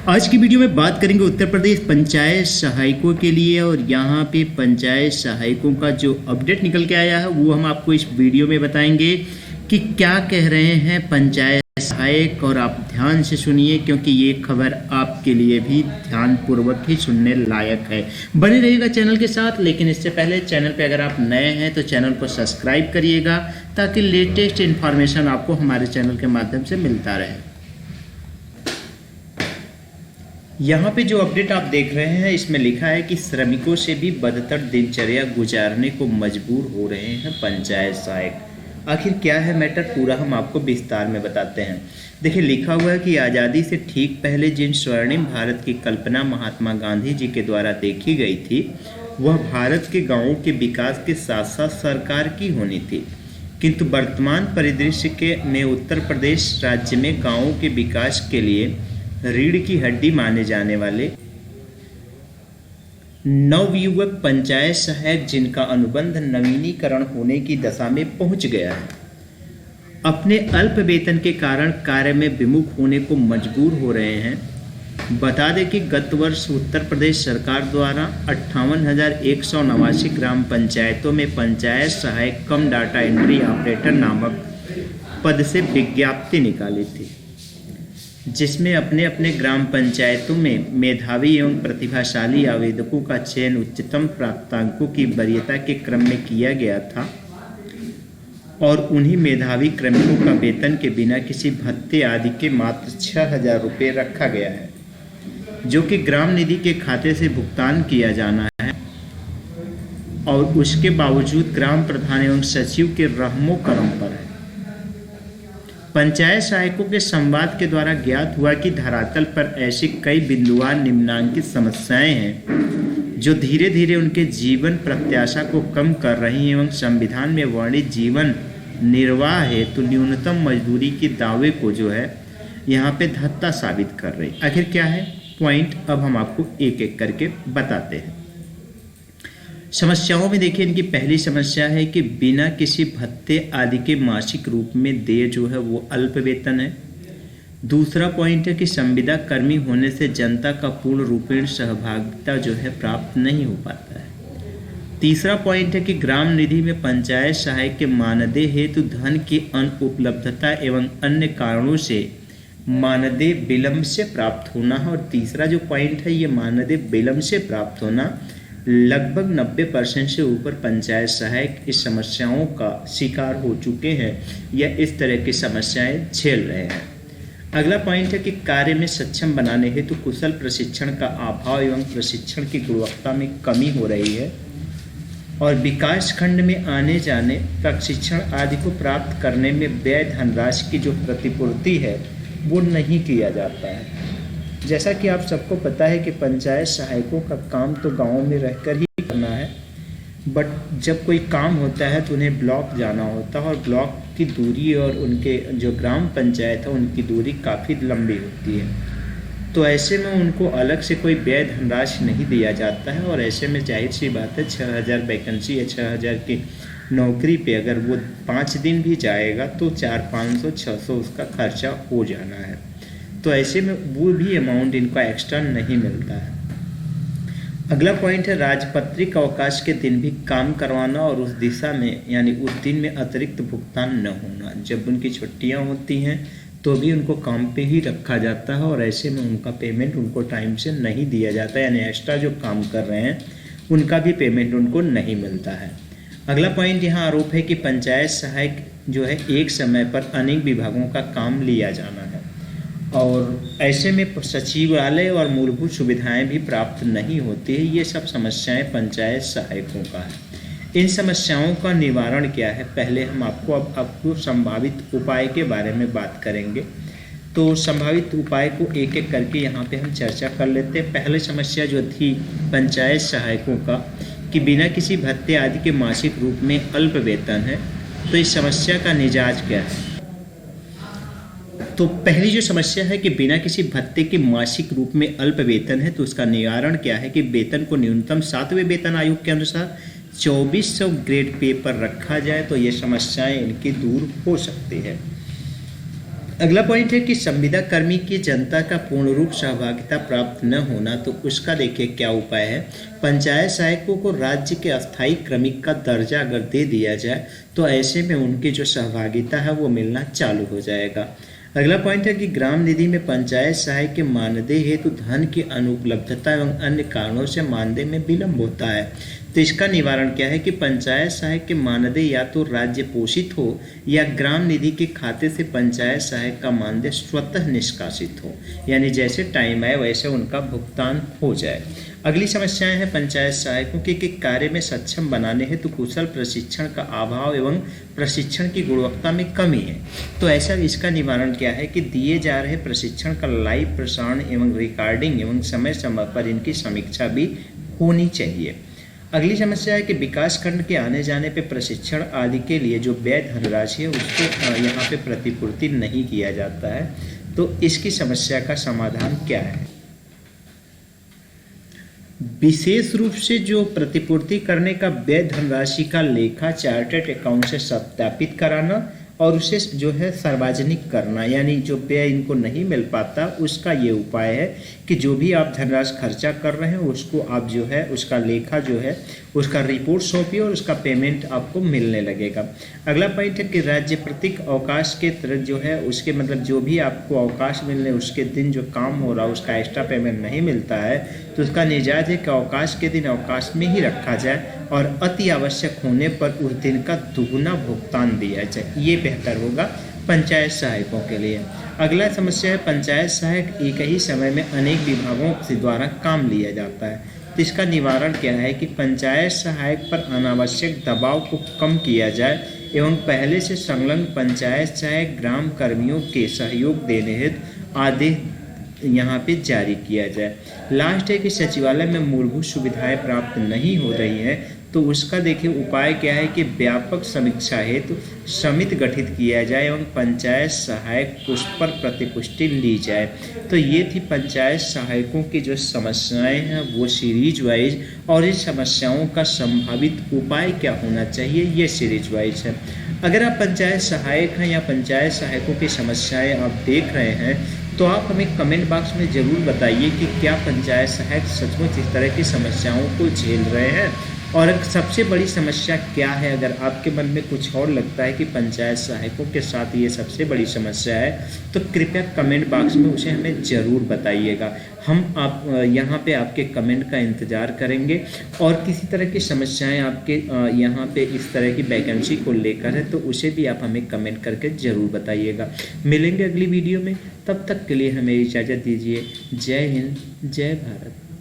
आज की वीडियो में बात करेंगे उत्तर प्रदेश पंचायत सहायकों के लिए। और यहाँ पे पंचायत सहायकों का जो अपडेट निकल के आया है वो हम आपको इस वीडियो में बताएंगे कि क्या कह रहे हैं पंचायत सहायक। और आप ध्यान से सुनिए क्योंकि ये खबर आपके लिए भी ध्यानपूर्वक ही सुनने लायक है। बने रहिएगा चैनल के साथ, लेकिन इससे पहले चैनल पे अगर आप नए हैं तो चैनल को सब्सक्राइब करिएगा ताकि लेटेस्ट इन्फॉर्मेशन आपको हमारे चैनल के माध्यम से मिलता रहे। यहाँ पे जो अपडेट आप देख रहे हैं इसमें लिखा है कि श्रमिकों से भी बदतर दिनचर्या गुजारने को मजबूर हो रहे हैं पंचायत सहायक। आखिर क्या है मैटर, पूरा हम आपको विस्तार में बताते हैं। देखिए, लिखा हुआ है कि आज़ादी से ठीक पहले जिन स्वर्णिम भारत की कल्पना महात्मा गांधी जी के द्वारा देखी गई थी वह भारत के गाँवों के विकास के साथ साथ सरकार की होनी थी, किंतु वर्तमान परिदृश्य में उत्तर प्रदेश राज्य में गाँवों के विकास के लिए रीढ़ की हड्डी माने जाने वाले नवयुवक पंचायत सहायक, जिनका अनुबंध नवीनीकरण होने की दशा में पहुंच गया है, अपने अल्प वेतन के कारण कार्य में विमुख होने को मजबूर हो रहे हैं। बता दें कि गत वर्ष उत्तर प्रदेश सरकार द्वारा 58,189 ग्राम पंचायतों में पंचायत सहायक कम डाटा एंट्री ऑपरेटर नामक पद से विज्ञप्ति निकाली थी, जिसमें अपने अपने ग्राम पंचायतों में मेधावी एवं प्रतिभाशाली आवेदकों का चयन उच्चतम प्राप्तांकों की वरीयता के क्रम में किया गया था और उन्हीं मेधावी क्रमिकों का वेतन के बिना किसी भत्ते आदि के मात्र 6,000 रुपये रखा गया है, जो कि ग्राम निधि के खाते से भुगतान किया जाना है। और उसके बावजूद ग्राम प्रधान एवं सचिव के रहमो करम पर है। पंचायत सहायकों के संवाद के द्वारा ज्ञात हुआ कि धरातल पर ऐसी कई बिंदुवार निम्नांकित समस्याएं हैं जो धीरे धीरे उनके जीवन प्रत्याशा को कम कर रही हैं एवं संविधान में वर्णित जीवन निर्वाह हेतु न्यूनतम मजदूरी के दावे को जो है यहाँ पे धत्ता साबित कर रही। आखिर क्या है पॉइंट, अब हम आपको एक एक करके बताते हैं। समस्याओं में देखिए, इनकी पहली समस्या है कि बिना किसी भत्ते आदि के मासिक रूप में देय जो है वो अल्प वेतन है। दूसरा पॉइंट है कि संविदा कर्मी होने से जनता का पूर्ण रूपेण सहभागिता जो है प्राप्त नहीं हो पाता है। तीसरा पॉइंट है कि ग्राम निधि में पंचायत सहायक के मानदेय हेतु धन की अनुपलब्धता एवं अन्य कारणों से मानदेय विलंब से प्राप्त होना है। और तीसरा जो पॉइंट है, ये मानदेय विलंब से प्राप्त होना, लगभग 90% से ऊपर पंचायत सहायक इस समस्याओं का शिकार हो चुके हैं या इस तरह की समस्याएं झेल रहे हैं। अगला पॉइंट है कि कार्य में सक्षम बनाने हेतु कुशल प्रशिक्षण का अभाव एवं प्रशिक्षण की गुणवत्ता में कमी हो रही है और विकास खंड में आने जाने प्रशिक्षण आदि को प्राप्त करने में व्यय धनराशि की जो प्रतिपूर्ति है वो नहीं किया जाता है। जैसा कि आप सबको पता है कि पंचायत सहायकों का काम तो गाँव में रहकर ही करना है, बट जब कोई काम होता है तो उन्हें ब्लॉक जाना होता है और ब्लॉक की दूरी और उनके जो ग्राम पंचायत है उनकी दूरी काफ़ी लंबी होती है। तो ऐसे में उनको अलग से कोई व्यय धनराशि नहीं दिया जाता है और ऐसे में जाहिर सी बात है 6,000 वैकेंसी या 6,000 की नौकरी पे अगर वो 5 दिन भी जाएगा तो 400-500-600 उसका खर्चा हो जाना है। तो ऐसे में वो भी अमाउंट इनको एक्स्ट्रा नहीं मिलता है। अगला पॉइंट है राजपत्रित अवकाश के दिन भी काम करवाना और उस दिशा में यानी उस दिन में अतिरिक्त भुगतान न होना। जब उनकी छुट्टियां होती हैं तो भी उनको काम पे ही रखा जाता है और ऐसे में उनका पेमेंट उनको टाइम से नहीं दिया जाता, यानी एक्स्ट्रा जो काम कर रहे हैं उनका भी पेमेंट उनको नहीं मिलता है। अगला पॉइंट यहाँ आरोप है कि पंचायत सहायक जो है एक समय पर अनेक विभागों का काम लिया जाना है और ऐसे में सचिवालय और मूलभूत सुविधाएं भी प्राप्त नहीं होती है। ये सब समस्याएं पंचायत सहायकों का है। इन समस्याओं का निवारण क्या है, पहले हम आपको संभावित उपाय के बारे में बात करेंगे। तो संभावित उपाय को एक एक करके यहाँ पे हम चर्चा कर लेते हैं। पहले समस्या जो थी पंचायत सहायकों का कि बिना किसी भत्ते आदि के मासिक रूप में अल्प वेतन है, तो इस समस्या का निजाज क्या है। तो पहली जो समस्या है कि बिना किसी भत्ते के मासिक रूप में अल्प वेतन है, तो उसका निवारण क्या है कि वेतन को न्यूनतम 7वें वेतन आयोग के अनुसार 2400 ग्रेड पे पर रखा जाए तो ये समस्याएं इनकी दूर हो सकती है। अगला पॉइंट है कि संविदा कर्मी की जनता का पूर्ण रूप सहभागिता प्राप्त न होना, तो उसका देखिए क्या उपाय है। पंचायत सहायकों को राज्य के अस्थायी क्रमिक का दर्जा अगर दे दिया जाए तो ऐसे में उनकी जो सहभागिता है वो मिलना चालू हो जाएगा। अगला पॉइंट है कि ग्राम निधि में पंचायत सहायक के मानदेय हेतु धन की अनुपलब्धता एवं अन्य कारणों से मानदेय में विलंब होता है। तो इसका निवारण क्या है कि पंचायत सहायक के मानदेय या तो राज्य पोषित हो या ग्राम निधि के खाते से पंचायत सहायक का मानदेय स्वतः निष्कासित हो, यानी जैसे टाइम आए वैसे उनका भुगतान हो जाए। अगली समस्याएं हैं पंचायत सहायकों के कार्य में सक्षम बनाने हेतु कुशल प्रशिक्षण का अभाव एवं प्रशिक्षण की गुणवत्ता में कमी है। तो ऐसा इसका निवारण क्या है कि दिए जा रहे प्रशिक्षण का लाइव प्रसारण एवं रिकॉर्डिंग एवं समय समय पर इनकी समीक्षा भी होनी चाहिए। अगली समस्या है कि विकास खंड के आने जाने पे प्रशिक्षण आदि के लिए जो व्यय धनराशि है उसको यहाँ पे प्रतिपूर्ति नहीं किया जाता है। तो इसकी समस्या का समाधान क्या है? विशेष रूप से जो प्रतिपूर्ति करने का व्यय धनराशि का लेखा चार्टर्ड अकाउंट से सत्यापित कराना और उसे जो है सार्वजनिक करना, यानी जो व्यय इनको नहीं मिल पाता उसका ये उपाय है कि जो भी आप धनराशि खर्चा कर रहे हैं उसको आप जो है उसका लेखा जो है उसका रिपोर्ट सौंपिए और उसका पेमेंट आपको मिलने लगेगा। अगला पॉइंट है कि राज्य प्रत्येक अवकाश के तरह जो है उसके मतलब जो भी आपको अवकाश मिलने उसके दिन जो काम हो रहा है उसका एक्स्ट्रा पेमेंट नहीं मिलता है तो उसका निजात है कि अवकाश के दिन अवकाश में ही रखा जाए और अति आवश्यक होने पर उस दिन का दुगुना भुगतान दिया जाए। ये बेहतर होगा पंचायत सहायकों के लिए। अगला समस्या है पंचायत सहायक एक ही समय में अनेक विभागों से द्वारा काम लिया जाता है। तो इसका निवारण क्या है कि पंचायत सहायक पर अनावश्यक दबाव को कम किया जाए एवं पहले से संलग्न पंचायत सहायक ग्राम कर्मियों के सहयोग देने हेतु आदेश यहाँ पे जारी किया जाए। लास्ट है कि सचिवालय में मूलभूत सुविधाएं प्राप्त नहीं हो रही हैं तो उसका देखिए उपाय क्या है कि व्यापक समीक्षा हेतु समिति गठित किया जाए एवं पंचायत सहायक उस पर प्रतिपुष्टि ली जाए। तो ये थी पंचायत सहायकों की जो समस्याएं हैं वो सीरीज वाइज, और इन समस्याओं का संभावित उपाय क्या होना चाहिए ये सीरीज वाइज है। अगर आप पंचायत सहायक हैं या पंचायत सहायकों की समस्याएं आप देख रहे हैं तो आप हमें कमेंट बॉक्स में ज़रूर बताइए कि क्या पंचायत सहायक सचमुच इस तरह की समस्याओं को झेल रहे हैं और सबसे बड़ी समस्या क्या है। अगर आपके मन में कुछ और लगता है कि पंचायत सहायकों के साथ ये सबसे बड़ी समस्या है तो कृपया कमेंट बॉक्स में उसे हमें ज़रूर बताइएगा। हम आप यहाँ पे आपके कमेंट का इंतज़ार करेंगे और किसी तरह की समस्याएं आपके यहाँ पे इस तरह की वैकेंसी को लेकर है तो उसे भी आप हमें कमेंट करके ज़रूर बताइएगा। मिलेंगे अगली वीडियो में, तब तक के लिए हमें इजाज़त दीजिए। जय हिंद, जय भारत।